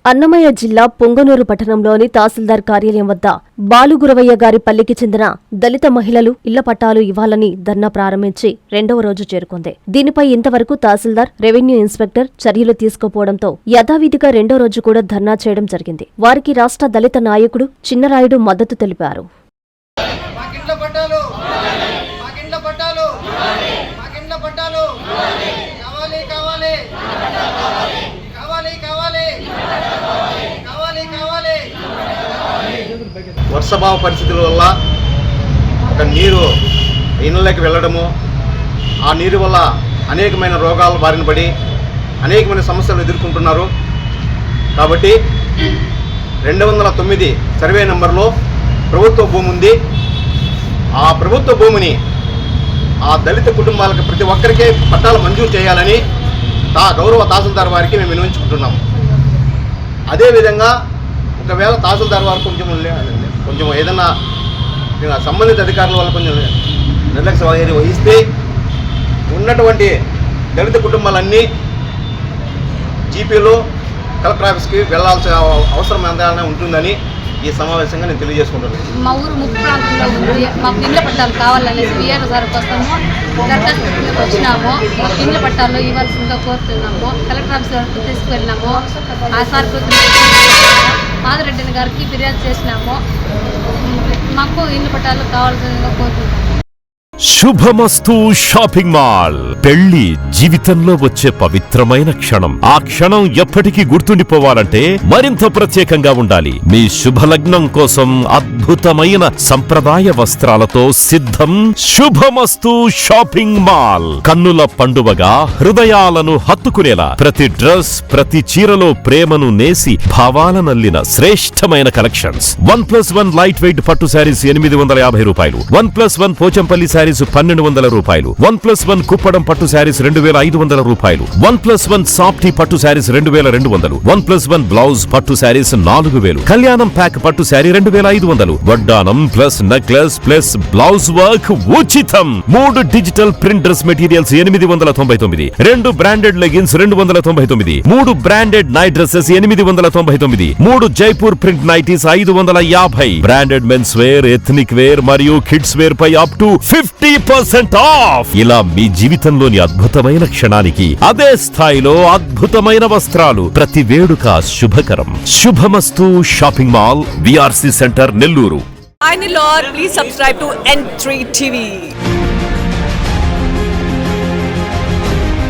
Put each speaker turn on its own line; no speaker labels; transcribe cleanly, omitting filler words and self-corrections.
అన్నమయ్య జిల్లా పొంగనూరు పట్టణంలోని తహసీల్దార్ కార్యాలయం వద్ద బాలుగురవయ్య గారి పల్లికి చెందిన దళిత మహిళలు ఇళ్ల పట్టాలు ఇవ్వాలని ధర్నా ప్రారంభించి రెండవ రోజు చేరుకుంది. దీనిపై ఇంతవరకు తహసీల్దార్, రెవెన్యూ ఇన్స్పెక్టర్ చర్యలు తీసుకోపోవడంతో యథావిధిగా రెండో రోజు కూడా ధర్నా చేయడం జరిగింది. వారికి రాష్ట్ర దళిత నాయకుడు చిన్నరాయుడు మద్దతు తెలిపారు.
వర్షాభావ పరిస్థితుల వల్ల ఒక నీరు ఇళ్ళకి వెళ్ళడము, ఆ నీరు వల్ల అనేకమైన రోగాల బారిన పడి అనేకమైన సమస్యలు ఎదుర్కొంటున్నారు. కాబట్టి 209 సర్వే నెంబర్లో ప్రభుత్వ భూమి ఉంది. ఆ ప్రభుత్వ భూమిని ఆ దళిత కుటుంబాలకు ప్రతి ఒక్కరికే పట్టాలు మంజూరు చేయాలని గౌరవ తహసీల్దార్ వారికి మేము విన్నవించుకుంటున్నాము. అదేవిధంగా ఒకవేళ తహసీల్దార్ వారు కొంచెం ఏదైనా సంబంధిత అధికారుల వల్ల కొంచెం నిర్లక్ష్య వహిస్తే ఉన్నటువంటి దళిత కుటుంబాలన్నీ జీపీలో కలెక్టర్ ఆఫీస్కి వెళ్లాల్సిన అవసరం ఎంతగానే ఉంటుందని ఈ సమావేశంగా నేను తెలియజేసుకుంటున్నాను.
మా ఊరు ముఖ్య ప్రాంతంలో ఉంది. మాకు ఇళ్ల పట్టాలు కావాలనేసి విఆర్ఓ సార్ కోసము దరఖాస్తు వచ్చినాము. ఇళ్ల పట్టాలు ఇవ్వాల్సిందిగా కోరుతున్నాము. కలెక్టర్ ఆఫీస్ వరకు తీసుకువెళ్ళినాము. ఆ సార్ మాధురెడ్డి గారికి ఫిర్యాదు చేసినాము. మాకు ఇళ్ల పట్టాలు కావాల్సిందిగా కోరుతున్నాము.
శుభమస్తు షాపింగ్ మాల్. పెళ్లి జీవితంలో వచ్చే పవిత్రమైన క్షణం. ఆ క్షణం ఎప్పటికీ గుర్తుండిపోవాలంటే మరింత ప్రత్యేకంగా ఉండాలి. మీ శుభలగ్నం కోసం అద్భుతమైన సంప్రదాయ వస్త్రాలతో సిద్ధం శుభమస్తు షాపింగ్ మాల్. కన్నుల పండువగా హృదయాలను హత్తుకునేలా ప్రతి డ్రెస్, ప్రతి చీరలో ప్రేమను నేసి భావాలనల్లిన శ్రేష్టమైన కలెక్షన్స్. 1+1 లైట్ వెయిట్ పట్టు శారీస్ 850 రూపాయలు. 1+1 పోచంపల్లి శారీస్ 1200 రూపాయలు. 1+1 కుప్పడం పట్టు శారీస్ 2500 రూపాయలు. 1+1 సాఫ్టీ పట్టు శారీస్ 2200. 1+1 బ్లౌజ్ పట్టు శారీస్ 4000. కళ్యాణం ప్యాక్ పట్టు శారీ 2500. వడ్డానం plus necklace plus blouse work ఉచితం. 3 digital print dress materials 899. 2 branded leggings 299. 3 branded night dresses 899. 3 Jaipur print nighties 550. Branded men's wear, ethnic wear మరియు కిడ్స్ వేర్ పై అప్ టు 50% ఆఫ్. ఇలా మీ జీవితంలోని అద్భుతమైన క్షణానికి అదే స్థాయిలో అద్భుతమైన వస్త్రాలు. ప్రతి వేడుక శుభకరం. శుభమస్తు shopping mall, VRC centre, Nellore.
Hi Nilor, please subscribe to N3 TV.